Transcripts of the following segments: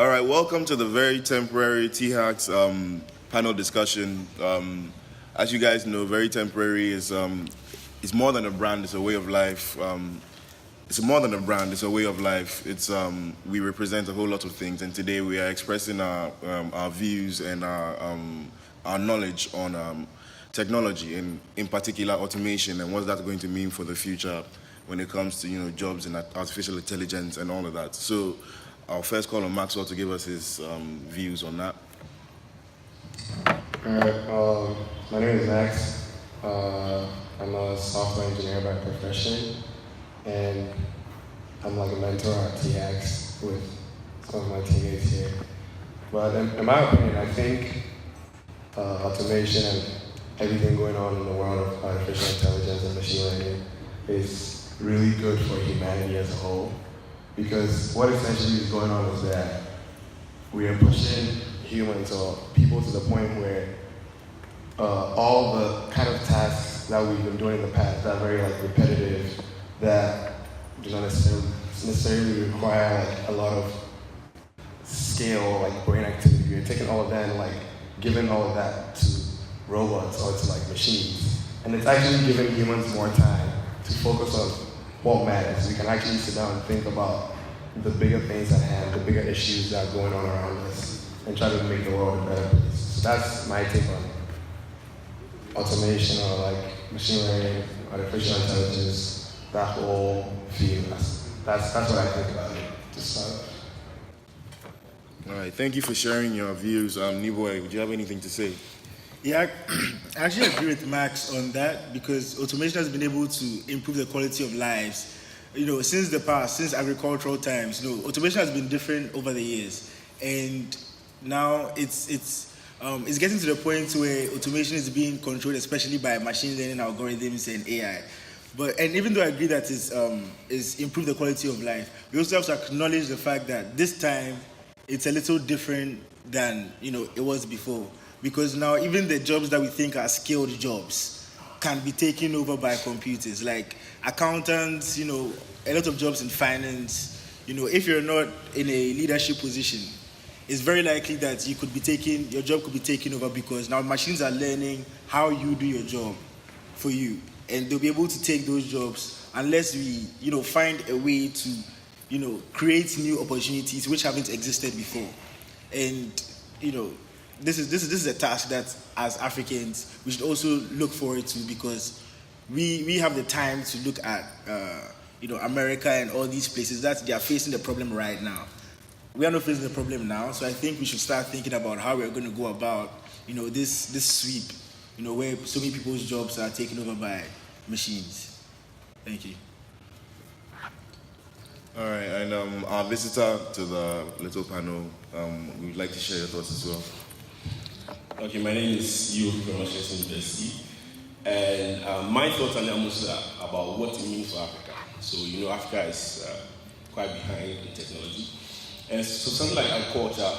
All right, welcome to the very temporary T-Hacks panel discussion. As you guys know, very temporary is more than a brand; it's a way of life. It's more than a brand; it's a way of life. It's we represent a whole lot of things, and today we are expressing our views and our knowledge on technology, and in particular automation, and what that's going to mean for the future when it comes to jobs and artificial intelligence and all of that. So I'll first call on Maxwell to give us his views on that. Alright, my name is Max. I'm a software engineer by profession, and I'm like a mentor at TX with some of my teammates here. But in my opinion, I think automation and everything going on in the world of artificial intelligence and machine learning is really good for humanity as a whole. Because what essentially is going on is that we are pushing humans or people to the point where all the kind of tasks that we've been doing in the past that are very repetitive, that do not necessarily require a lot of scale, brain activity. We're taking all of that and giving all of that to robots or to machines. And it's actually giving humans more time to focus on what matters. We can actually sit down and think about the bigger things at hand, the bigger issues that are going on around us, and try to make the world a better place. So that's my take on automation or machine learning, artificial intelligence, that whole field. That's what I think about it to start. All right, thank you for sharing your views. Niboy, would you have anything to say? Yeah, I actually agree with Max on that because automation has been able to improve the quality of lives. Since the past, since agricultural times, automation has been different over the years, and now it's getting to the point where automation is being controlled, especially by machine learning algorithms and AI. And even though I agree that it's improved the quality of life, we also have to acknowledge the fact that this time it's a little different than it was before. Because now even the jobs that we think are skilled jobs can be taken over by computers, like accountants, a lot of jobs in finance. If you're not in a leadership position, it's very likely that your job could be taken over because now machines are learning how you do your job for you. And they'll be able to take those jobs unless we, find a way to, create new opportunities which haven't existed before. And, this is a task that, as Africans, we should also look forward to because we have the time to look at America and all these places that they are facing the problem right now. We are not facing the problem now, so I think we should start thinking about how we're going to go about this sweep, where so many people's jobs are taken over by machines. Thank you. All right, and our visitor to the little panel, we would like to share your thoughts as well. Okay, my name is Yu from Manchester University, and my thoughts are mostly about what it means for Africa. So, Africa is quite behind in technology. And so something like agriculture,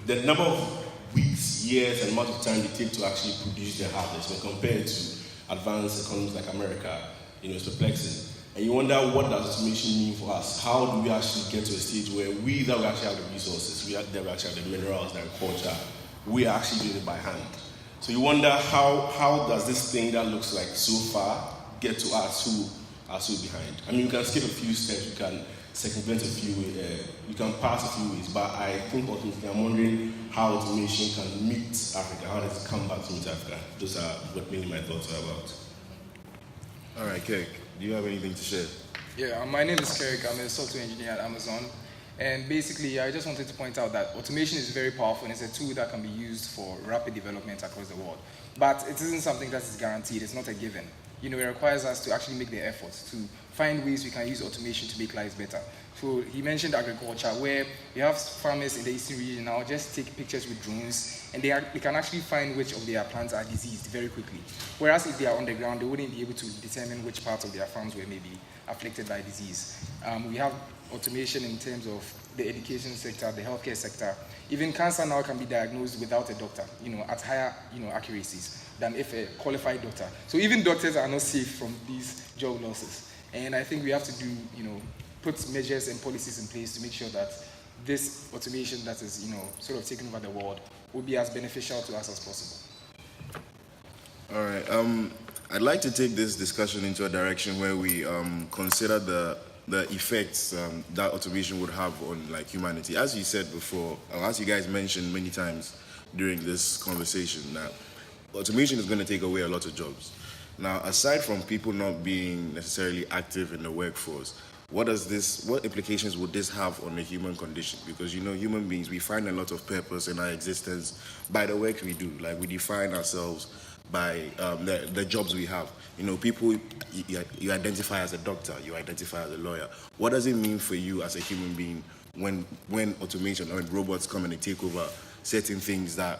the number of weeks, years, and amount of time it takes to actually produce the harvest when compared to advanced economies like America, it's perplexing. And you wonder, what does automation mean for us? How do we actually get to a stage where we actually have the resources, we actually have the minerals, the agriculture, we are actually doing it by hand. So you wonder how does this thing that looks like so far get to us who are so behind? I mean, you can skip a few steps, you can circumvent a few, you can pass a few ways, but I think ultimately I'm wondering how automation can meet Africa, how does it come back to meet Africa? Those are what mainly my thoughts are about. All right, Kirk, do you have anything to share? Yeah, my name is Kirk. I'm a software engineer at Amazon. And basically, I just wanted to point out that automation is very powerful and it's a tool that can be used for rapid development across the world. But it isn't something that is guaranteed. It's not a given. It requires us to actually make the efforts to find ways we can use automation to make lives better. So he mentioned agriculture, where we have farmers in the eastern region now just take pictures with drones, and they can actually find which of their plants are diseased very quickly. Whereas if they are on the ground, they wouldn't be able to determine which parts of their farms were maybe afflicted by disease. We have automation in terms of the education sector, the healthcare sector. Even cancer now can be diagnosed without a doctor, at higher, accuracies than if a qualified doctor. So even doctors are not safe from these job losses. And I think we have to do, put measures and policies in place to make sure that this automation that is, sort of taking over the world will be as beneficial to us as possible. All right. I'd like to take this discussion into a direction where we consider the effects that automation would have on like humanity. As you said before, or as you guys mentioned many times during this conversation, that automation is going to take away a lot of jobs. Now, aside from people not being necessarily active in the workforce, what implications would this have on the human condition? Because human beings, we find a lot of purpose in our existence by the work we do. Like, we define ourselves by the jobs we have. People, you identify as a doctor, you identify as a lawyer. What does it mean for you as a human being when automation or when robots come and they take over certain things that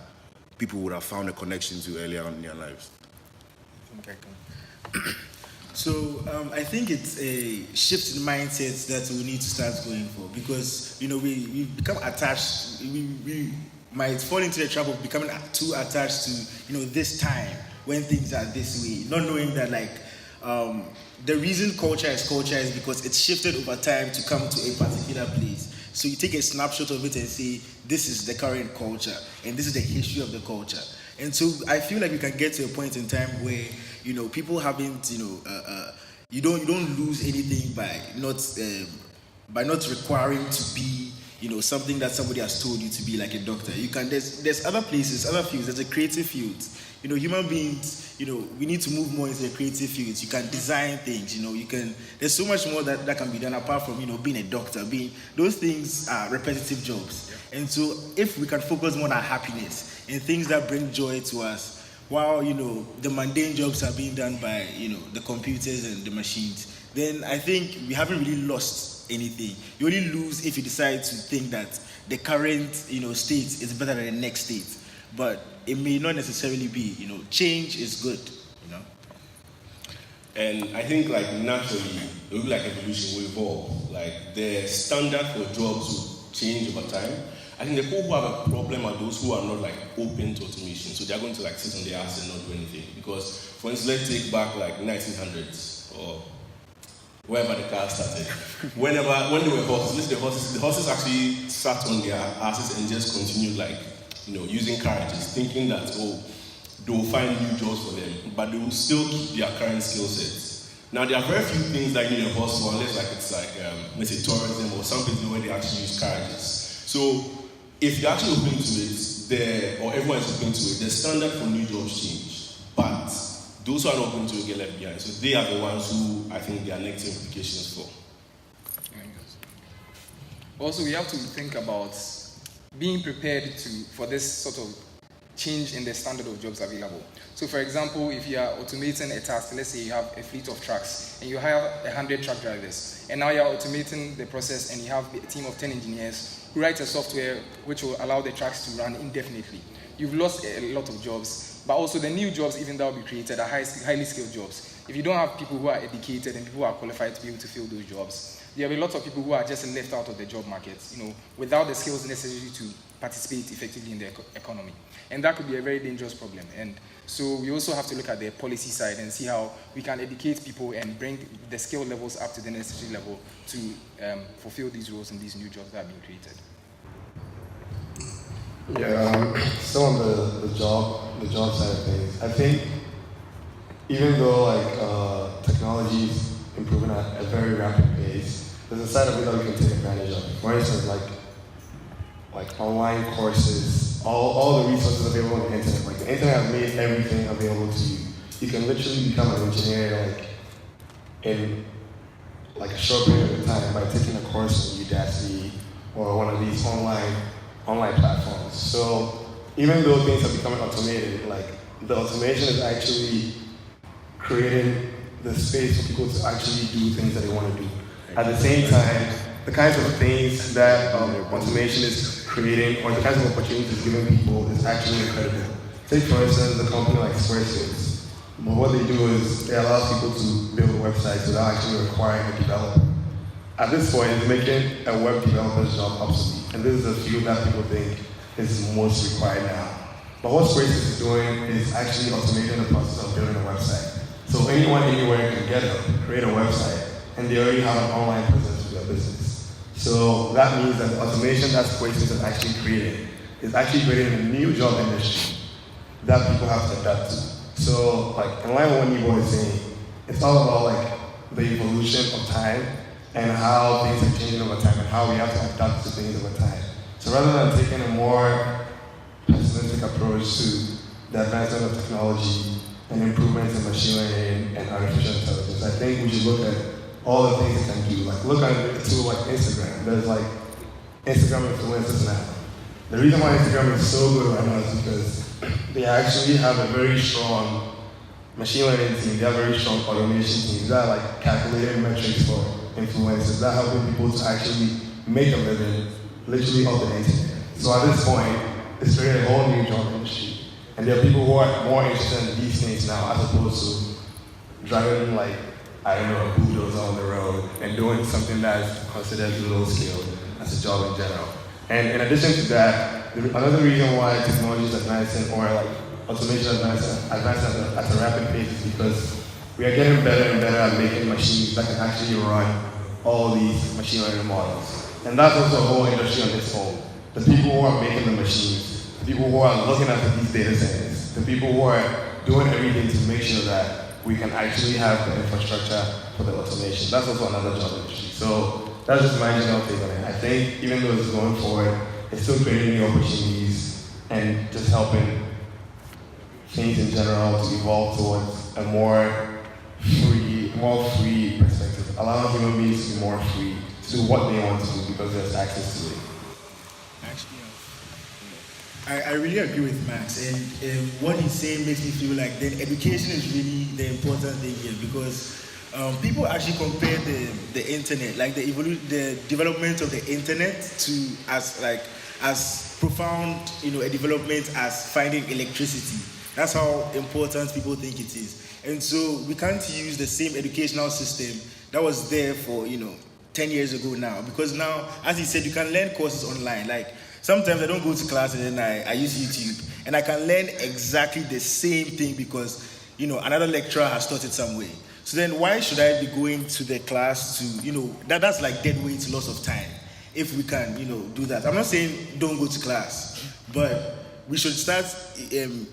people would have found a connection to earlier on in their lives? So I think it's a shift in mindset that we need to start going for, because we become attached. We might fall into the trap of becoming too attached to this time when things are this way, not knowing that the reason culture is because it's shifted over time to come to a particular place. So you take a snapshot of it and say, this is the current culture and this is the history of the culture. And so I feel like we can get to a point in time where people haven't you don't lose anything by not requiring to be something that somebody has told you to be, like a doctor. You can there's other places, other fields. There's a creative field. Human beings, we need to move more into the creative fields. You can design things. There's so much more that can be done apart from being a doctor. Those things are repetitive jobs. Yeah. And so if we can focus more on happiness and things that bring joy to us, while the mundane jobs are being done by the computers and the machines, then I think we haven't really lost anything. You only lose if you decide to think that the current state is better than the next state, but it may not necessarily be. Change is good. And I think naturally it will be like evolution will evolve. Like the standard for jobs will change over time. I think the people who have a problem are those who are not open to automation. So they're going to sit on their ass and not do anything. Because, for instance, let's take back 1900s or wherever the car started. When there were horses, the horses actually sat on their asses and just continued using carriages, thinking that they will find new jobs for them, but they will still keep their current skill sets. Now there are very few things that you need a horse for, unless let's say tourism or something where they actually use carriages. So if you're actually open to it, or everyone is open to it, the standard for new jobs change. But those who are not open to it get left behind. So they are the ones who I think there are negative implications for. Also, we have to think about being prepared for this sort of change in the standard of jobs available. So for example, if you are automating a task, let's say you have a fleet of trucks and you hire 100 truck drivers, and now you are automating the process and you have a team of 10 engineers who write a software which will allow the trucks to run indefinitely. You've lost a lot of jobs, but also the new jobs even that will be created are highly skilled jobs. If you don't have people who are educated and people who are qualified to be able to fill those jobs, there will be a lot of people who are just left out of the job market, without the skills necessary to participate effectively in the economy. And that could be a very dangerous problem. And so we also have to look at the policy side and see how we can educate people and bring the skill levels up to the necessary level to fulfill these roles and these new jobs that are being created. Yeah, still on the job side of things, I think even though technology is improving at a very rapid pace, there's a side of it that we can take advantage of. For instance, like online courses, all the resources available on the internet. Like the internet has made everything available to you. You can literally become an engineer in a short period of time by taking a course on Udacity or one of these online platforms. So even though things are becoming automated, the automation is actually creating the space for people to actually do things that they want to do. At the same time, the kinds of things that automation is creating, or the kinds of opportunities it's giving people, is actually incredible. Take for instance the company like Squarespace. But what they do is they allow people to build websites without actually requiring a developer. At this point, it's making a web developer's job obsolete. And this is a field that people think is most required now. But what Squarespace is doing is actually automating the process of building a website. So anyone, anywhere can create a website, and they already have an online presence to your business. So that means that the automation that Squarespace has actually created is actually creating a new job industry that people have to adapt to. So, like, in line with what Nebo is saying, it's all about, like, the evolution of time and how things are changing over time and how we have to adapt to things over time. So rather than taking a more pessimistic approach to the advancement of technology and improvements in machine learning and artificial intelligence, I think we should look at all the things it can do. Like, look at a tool like Instagram. There's, like, Instagram influencers now. The reason why Instagram is so good right now is because they actually have a very strong machine learning team. They have very strong automation teams that are like calculating metrics for influencers, that are helping people to actually make a living literally off the internet. So at this point, it's creating a whole new job industry. And there are people who are more interested in these things now as opposed to driving, like, I don't know, a bulldozer on the road and doing something that's considered low skill as a job in general. And in addition to that, another reason why technology is advancing, or like automation is advancing at a rapid pace, is because we are getting better and better at making machines that can actually run all these machine learning models. And that's also a whole industry on its own. The people who are making the machines, the people who are looking after these data centers, the people who are doing everything to make sure that we can actually have the infrastructure for the automation. That's also another job industry. So that's just my general take on it. I think even though it's going forward, it's still creating new opportunities and just helping things in general to evolve towards a more free perspective, allowing human beings to be more free to do what they want to do because there's access to it. Actually, I really agree with Max, and what he's saying makes me feel like then education is really the important thing here, because people actually compare the internet, like the development of the internet, to as profound, a development as finding electricity. That's how important people think it is. And so we can't use the same educational system that was there for 10 years ago now, because now, as he said, you can learn courses online. Like, sometimes I don't go to class and then I use YouTube, and I can learn exactly the same thing because another lecturer has taught it some way. So then why should I be going to the class to, that's like dead weight, loss of time, if we can, do that. I'm not saying don't go to class, but we should start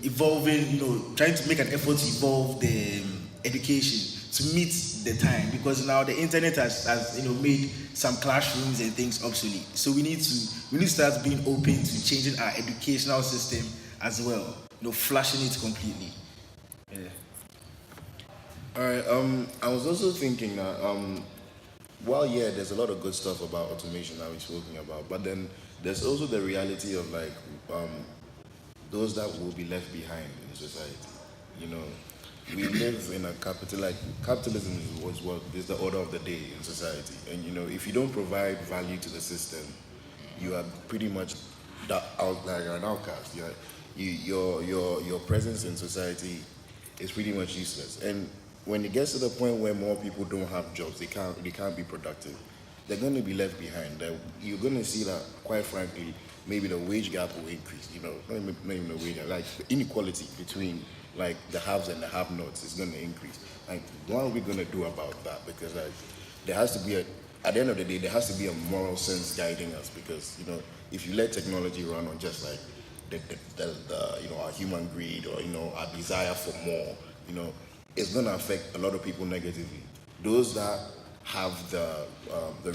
evolving, trying to make an effort to evolve the education to meet the time, because now the internet has made some classrooms and things obsolete. So we need to start being open to changing our educational system as well, flashing it completely. Yeah. All right. I was also thinking that there's a lot of good stuff about automation that we're talking about, but then there's also the reality of those that will be left behind in society. We live in a capitalism is the order of the day in society, and if you don't provide value to the system, you are pretty much an outcast. Your presence in society is pretty much useless. And when it gets to the point where more people don't have jobs, they can't be productive, they're going to be left behind. You're going to see that, quite frankly, maybe the wage gap will increase. Not even the wage gap, like the inequality between the haves and the have-nots is going to increase. What are we going to do about that? Because there has to be at the end of the day, there has to be a moral sense guiding us. Because if you let technology run on just our human greed or our desire for more, it's going to affect a lot of people negatively. Those that have the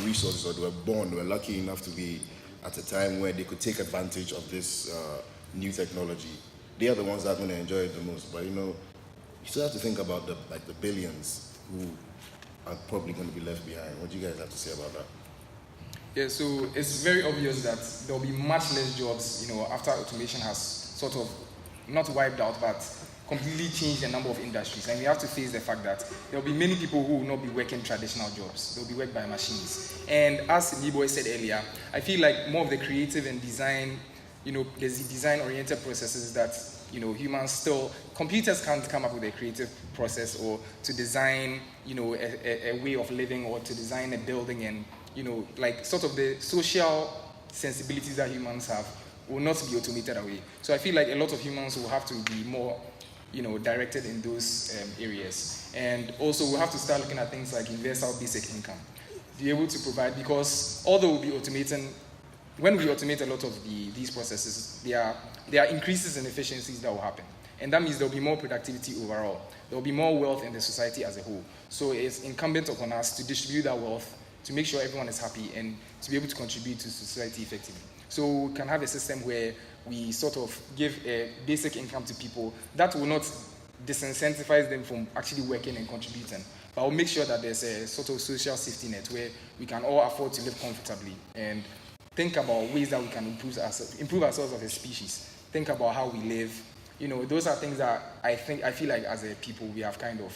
resources, or they were lucky enough to be at a time where they could take advantage of this new technology, they are the ones that are going to enjoy it the most. But you still have to think about the billions who are probably going to be left behind. What do you guys have to say about that? Yeah, so it's very obvious that there will be much less jobs, after automation has sort of not wiped out, but completely changed the number of industries. And we have to face the fact that there will be many people who will not be working traditional jobs. They will be worked by machines. And as Niboy said earlier, I feel like more of the creative and design, there's design-oriented processes that, computers can't come up with a creative process or to design, a way of living, or to design a building, and, sort of the social sensibilities that humans have will not be automated away. So I feel like a lot of humans will have to be more directed in those areas. And also we'll have to start looking at things like universal basic income. be able to provide, because although we'll be automating, when we automate a lot of these processes, there are increases in efficiencies that will happen. And that means there will be more productivity overall. There will be more wealth in the society as a whole. So it's incumbent upon us to distribute that wealth, to make sure everyone is happy, and to be able to contribute to society effectively. So we can have a system where we sort of give a basic income to people that will not disincentivize them from actually working and contributing, but will make sure that there's a sort of social safety net where we can all afford to live comfortably and think about ways that we can improve ourselves as a species. Think about how we live. Those are things that I feel like as a people we have kind of,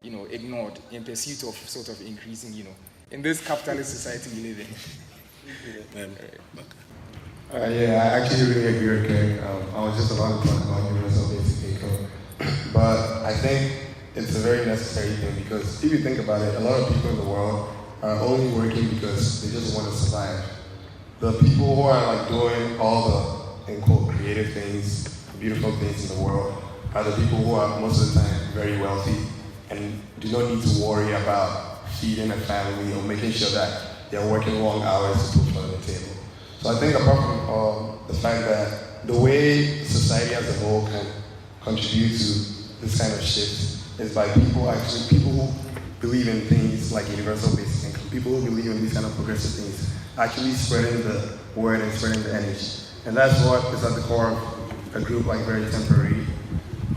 ignored in pursuit of sort of increasing, in this capitalist society we live in. Yeah, I actually really agree with Kerry. I was just about to talk about universal basic income, but I think it's a very necessary thing, because if you think about it, a lot of people in the world are only working because they just want to survive. The people who are like doing all the, in quote, creative things, beautiful things in the world, are the people who are most of the time very wealthy and do not need to worry about feeding a family or making sure that they're working long hours to put food on the table. So I think apart from the fact that the way society as a whole can contribute to this kind of shift is by people who believe in things like universal basic income, people who believe in these kind of progressive things, actually spreading the word and spreading the energy. And that's what is at the core of a group like Very Temporary.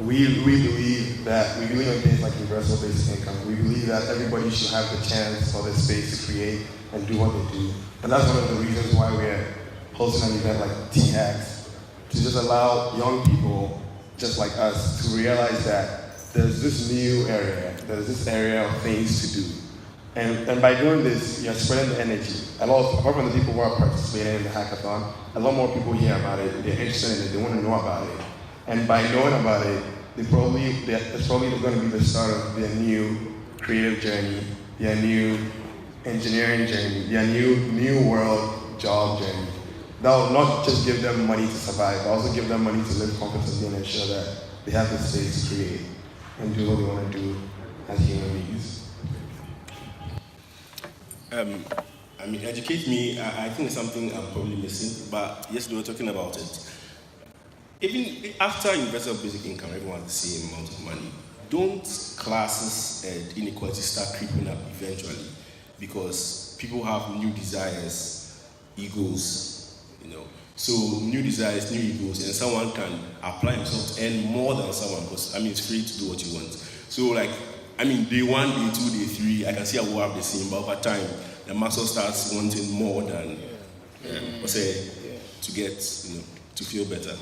We believe in things like universal basic income. We believe that everybody should have the chance or the space to create and do what they do. And that's one of the reasons why we're hosting an event like T-Hacks, to just allow young people just like us to realize that there's this new area, there's this area of things to do. And by doing this, you're spreading the energy. Apart from the people who are participating in the hackathon, a lot more people hear about it, they're interested in it, they want to know about it. And by knowing about it, it's probably going to be the start of their new creative journey, their new engineering journey, their new world job journey. That will not just give them money to survive, but also give them money to live comfortably and ensure that they have the space to create and do what they want to do as human beings. Educate me. I think it's something I'm probably missing, but yes, we were talking about it. Even after universal basic income, everyone has the same amount of money. Don't classes and inequalities start creeping up eventually? Because people have new desires, egos, So new desires, new egos, and someone can apply himself to earn more than someone, because it's free to do what you want. So day 1, day 2, day 3, I can see I will have the same, but over time, the muscle starts wanting more than, to get, to feel better.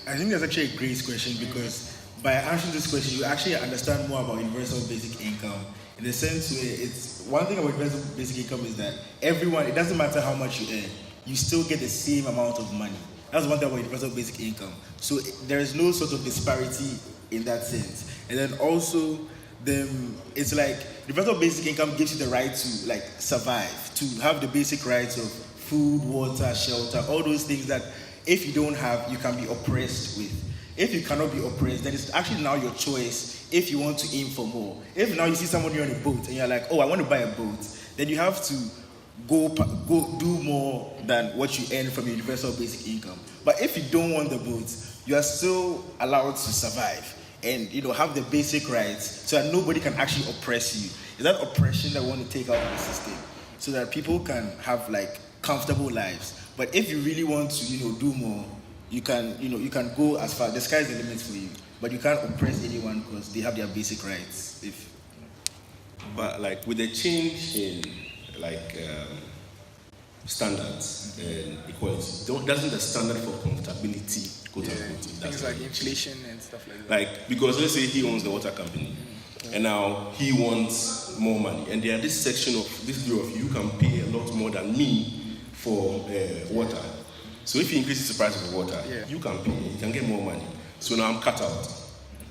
I think that's actually a great question, because by answering this question, you actually understand more about universal basic income, in the sense where it's one thing about universal basic income is that everyone, it doesn't matter how much you earn, you still get the same amount of money. That's one thing about universal basic income. So there is no sort of disparity in that sense. And then also, it's like universal basic income gives you the right to survive, to have the basic rights of food, water, shelter, all those things that if you don't have, you can be oppressed with. If you cannot be oppressed, then it's actually now your choice if you want to aim for more. If now you see somebody on a boat and you're like, oh, I want to buy a boat, then you have to go do more than what you earn from your universal basic income. But if you don't want the boat, you are still allowed to survive and have the basic rights so that nobody can actually oppress you. Is that oppression that we want to take out of the system so that people can have comfortable lives? But if you really want to do more, you can go as far. The sky's the limit for you, but you can't oppress anyone because they have their basic rights. But with the change in standards and equality, doesn't the standard for comfortability go down? Things like inflation and stuff like that. Because let's say he owns the water company, and now he wants more money, and there are this section of this group of you can pay a lot more than me for water. So if he increases the price of the water, you can pay, you can get more money. So now I'm cut out.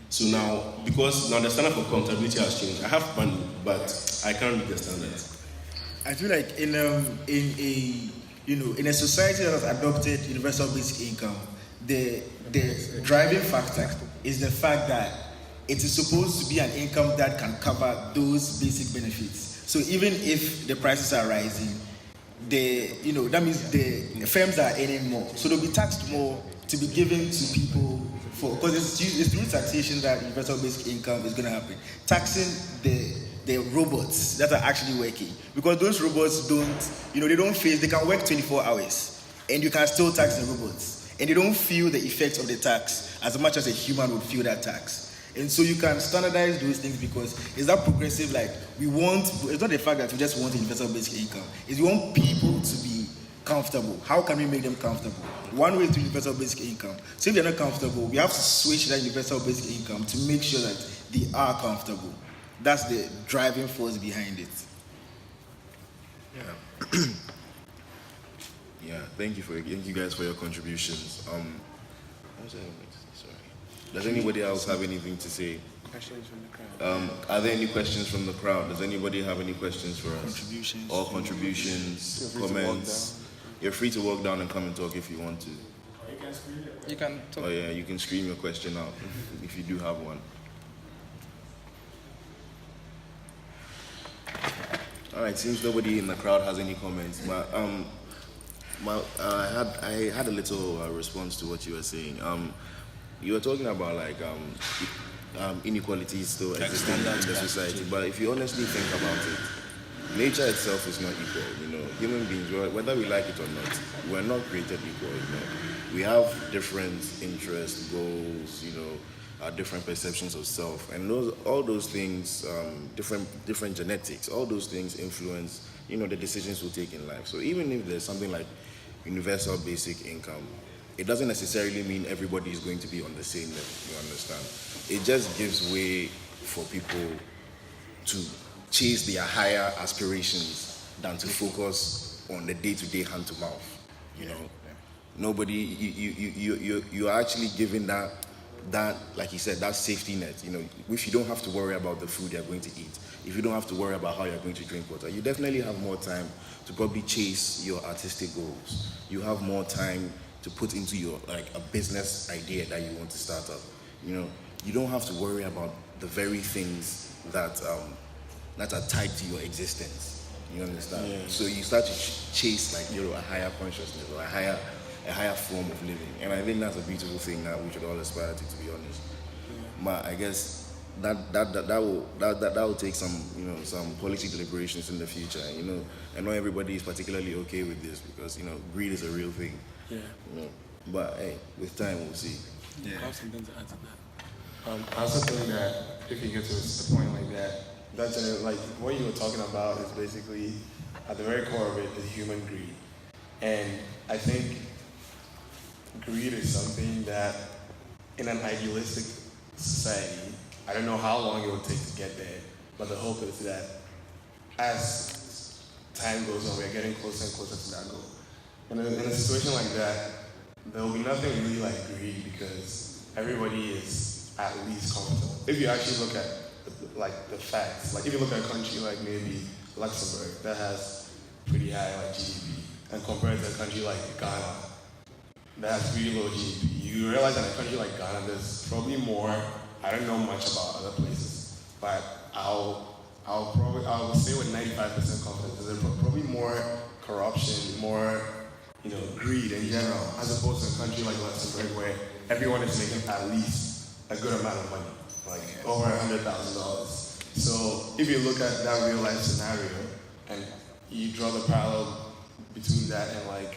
So now, because now the standard for comfortability has changed, I have money, but I can't meet the standards. I feel like in a society that has adopted universal basic income, the driving factor is the fact that it is supposed to be an income that can cover those basic benefits. So even if the prices are rising, that means the firms are earning more. So they'll be taxed more to be given to people because it's through taxation that universal basic income is going to happen. Taxing the robots that are actually working, because those robots they can work 24 hours and you can still tax the robots, and they don't feel the effects of the tax as much as a human would feel that tax. And so you can standardize those things because it's that progressive, it's not the fact that we just want universal basic income, it's we want people to be comfortable. How can we make them comfortable? One way is through universal basic income. So if they're not comfortable, we have to switch that universal basic income to make sure that they are comfortable. That's the driving force behind it. Yeah. Yeah. Thank you guys for your contributions. Sorry. Does anybody else have anything to say? Questions from the crowd. Are there any questions from the crowd? Does anybody have any questions for us? Contributions. Or contributions, comments? You're free to walk down and come and talk if you want to. You can talk. Oh yeah, you can scream your question out if you do have one. All right, seems nobody in the crowd has any comments. But I had a little response to what you were saying. You were talking about inequalities still existing in the society, but if you honestly think about it, nature itself is not equal. Human beings, whether we like it or not, we're not created equal. We have different interests, goals, different perceptions of self, and all those things, different genetics, all those things influence, the decisions we take in life. So even if there's something like universal basic income, it doesn't necessarily mean everybody is going to be on the same level. You understand? It just gives way for people to chase their higher aspirations than to focus on the day-to-day hand-to-mouth. Nobody, you're actually given that, like you said, that safety net. If you don't have to worry about the food you're going to eat, if you don't have to worry about how you're going to drink water, you definitely have more time to probably chase your artistic goals. You have more time to put into your a business idea that you want to start up. You don't have to worry about the very things that are tied to your existence. You understand? Yeah. So you start to chase a higher consciousness or a higher form of living, and I think that's a beautiful thing that we should all aspire to be honest. Yeah. But I guess that will take some policy deliberations in the future. I know everybody is particularly okay with this because greed is a real thing. Yeah. But hey, with time we'll see. Yeah. I have something to add to that. I also think that if you get to a point like that, that's what you were talking about is basically at the very core of it is human greed, and I think greed is something that in an idealistic society, I don't know how long it will take to get there, but the hope is that as time goes on, we're getting closer and closer to that goal. And in a situation like that, there will be nothing really like greed because everybody is at least comfortable. If you actually look at the facts, if you look at a country like maybe Luxembourg that has pretty high GDP, and compared to a country like Ghana that has pretty low GDP, you realize that in a country like Ghana there's probably more. I don't know much about other places, but I'll say with 95% confidence there's probably more corruption, more greed in general, as opposed to a country like Luxembourg where everyone is making at least a good amount of money, over $100,000. So if you look at that real life scenario and you draw the parallel between that and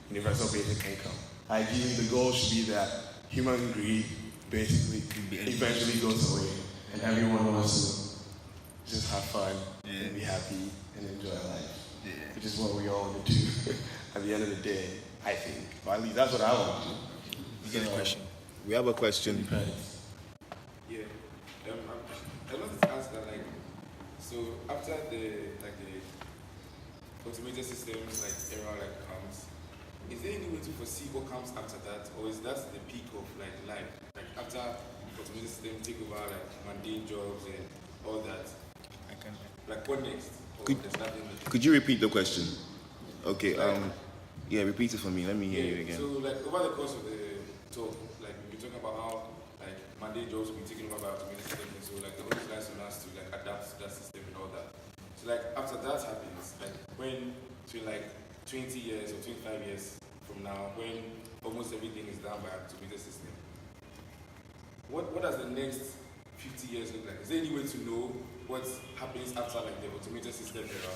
universal basic income, ideally the goal should be that human greed basically eventually goes away and everyone wants to just have fun and be happy and enjoy life, which is what we all want to do at the end of the day, I think. Or at least that's what I want to do. We get a question. We have a question. Yeah. I wanted to ask that so after the automated systems era comes, is there any way to foresee what comes after that, or is that the peak of life? After automated systems take over mundane jobs and all that, what next? Could you repeat the question? Okay. Yeah, repeat it for me. Let me hear you again. So over the course of the talk, we're talking about how mundane jobs will be taken over by automated systems, and so like the onus lies on us to like adapt to that system and all that. So like after that happens, like when between like 20 years or 25 years from now, when almost everything is done by automated system, what does the next 50 years look like? Is there any way to know what happens after like the automated system era?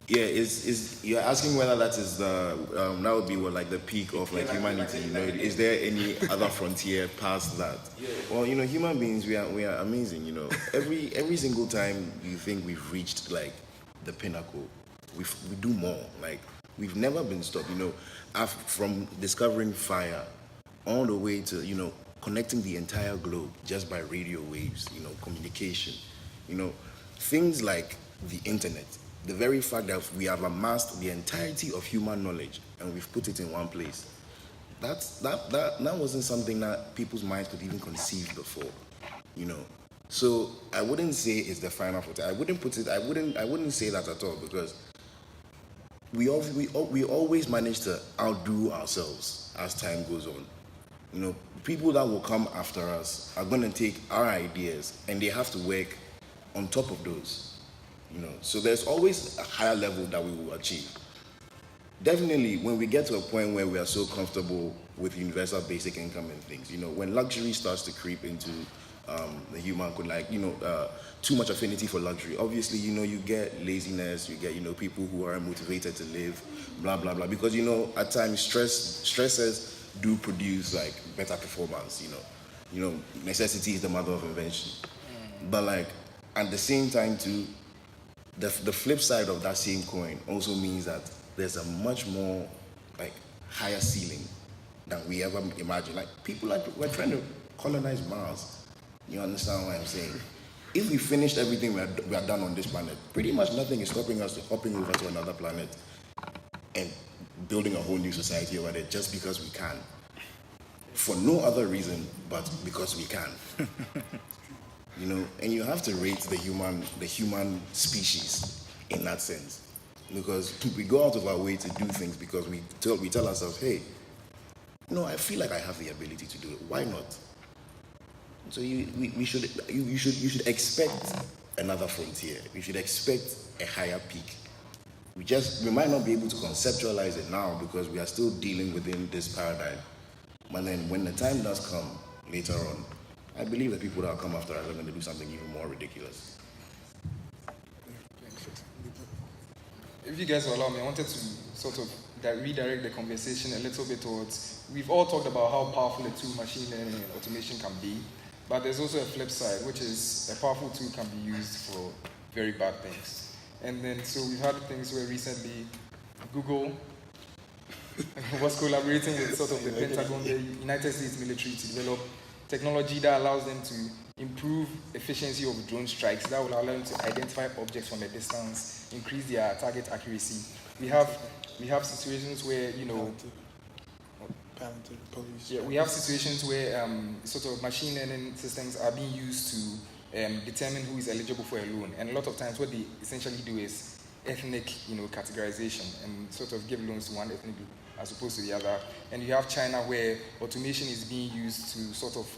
Yeah, is you're asking whether that is the that would be what like the peak of like humanity. Is there any other frontier past that? Yeah. Well, human beings, we are amazing. Every single time you think we've reached like the pinnacle, we do more. Like we've never been stopped. From discovering fire, all the way to connecting the entire globe just by radio waves. Communication. Things like the internet. The very fact that we have amassed the entirety of human knowledge and we've put it in one place, that wasn't something that people's minds could even conceive before, So I wouldn't say it's the final frontier. I wouldn't say that at all, because we always manage to outdo ourselves as time goes on. People that will come after us are going to take our ideas and they have to work on top of those. So there's always a higher level that we will achieve. Definitely, when we get to a point where we are so comfortable with universal basic income and things, when luxury starts to creep into the human could, too much affinity for luxury. Obviously, you get laziness, you get, people who are motivated to live, blah, blah, blah. Because, at times, stressors do produce, better performance, necessity is the mother of invention. But, at the same time, too, the flip side of that same coin also means that there's a much more higher ceiling than we ever imagined. People we're trying to colonize Mars. You understand what I'm saying? If we finished everything we are done on this planet, pretty much nothing is stopping us from hopping over to another planet and building a whole new society over there just because we can. For no other reason but because we can. And you have to rate the human species in that sense, because we go out of our way to do things because we tell ourselves, hey, I feel like I have the ability to do it. Why not? So you should expect another frontier. You should expect a higher peak. We might not be able to conceptualize it now because we are still dealing within this paradigm. But then when the time does come later on, I believe the people that will come after us are going to do something even more ridiculous. If you guys will allow me, I wanted to sort of redirect the conversation a little bit towards, we've all talked about how powerful a tool machine learning and automation can be, but there's also a flip side, which is a powerful tool can be used for very bad things. And then, so we've had things where recently Google was collaborating with sort of the Pentagon, the United States military, to develop technology that allows them to improve efficiency of drone strikes that will allow them to identify objects from a distance, increase their target accuracy. We have situations where, we have situations where sort of machine learning systems are being used to determine who is eligible for a loan. And a lot of times what they essentially do is ethnic, categorization and sort of give loans to one ethnic group as opposed to the other. And you have China where automation is being used to sort of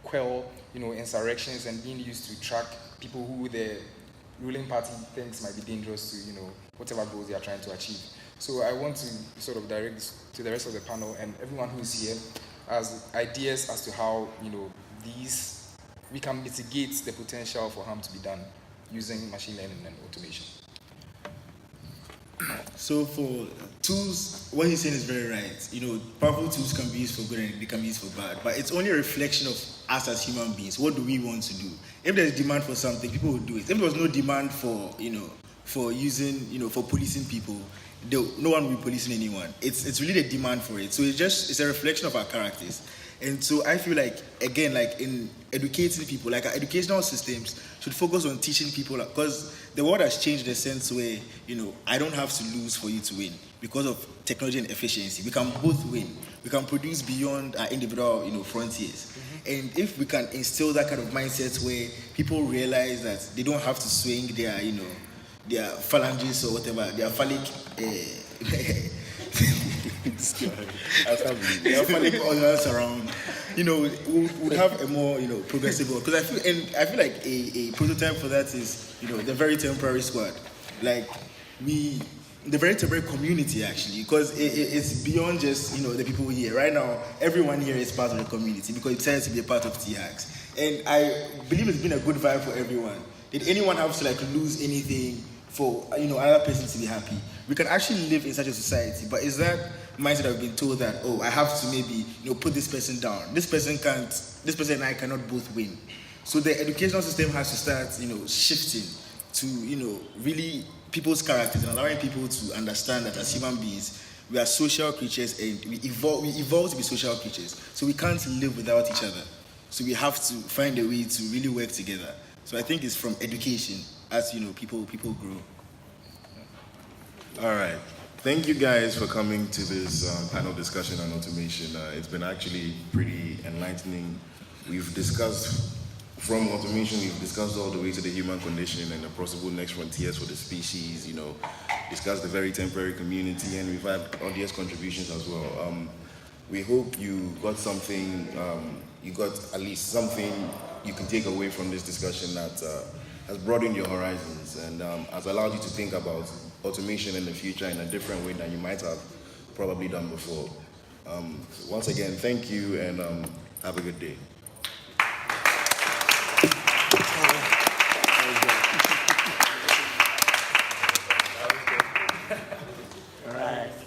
quell, insurrections and being used to track people who the ruling party thinks might be dangerous to, whatever goals they are trying to achieve. So I want to sort of direct this to the rest of the panel and everyone who is here as ideas as to how, we can mitigate the potential for harm to be done using machine learning and automation. So for tools, what he's saying is very right. Powerful tools can be used for good and they can be used for bad. But it's only a reflection of us as human beings. What do we want to do? If there's demand for something, people will do it. If there was no demand for, for using, for policing people, no one will be policing anyone. It's really the demand for it. So it's a reflection of our characters. And so I feel like, again, in educating people, our educational systems should focus on teaching people, because the world has changed in a sense where, I don't have to lose for you to win because of technology and efficiency. We can both win. We can produce beyond our individual, frontiers. Mm-hmm. And if we can instill that kind of mindset where people realize that they don't have to swing their, their phalanges or whatever, their phallic, their phallic organs around we'll have a more, progressive goal. Because I feel like a prototype for that is, the very temporary squad. Like, the very temporary community, actually, because it's beyond just, the people here. Right now, everyone here is part of the community because it tends to be a part of T-Hacks. And I believe it's been a good vibe for everyone. Did anyone have to, lose anything for, another person to be happy? We can actually live in such a society, but is that mindset I've been told that, I have to maybe, put this person down. This person and I cannot both win. So the educational system has to start, shifting to, really people's characters and allowing people to understand that as human beings, we are social creatures and we evolve to be social creatures. So we can't live without each other. So we have to find a way to really work together. So I think it's from education as, people grow. All right. Thank you guys for coming to this panel discussion on automation. It's been actually pretty enlightening. We've discussed from automation, we've discussed all the way to the human condition and the possible next frontiers for the species, discussed the very temporary community, and we've had audience contributions as well. We hope you got something, you got at least something you can take away from this discussion that has broadened your horizons and has allowed you to think about automation in the future in a different way than you might have probably done before. Once again, thank you and have a good day.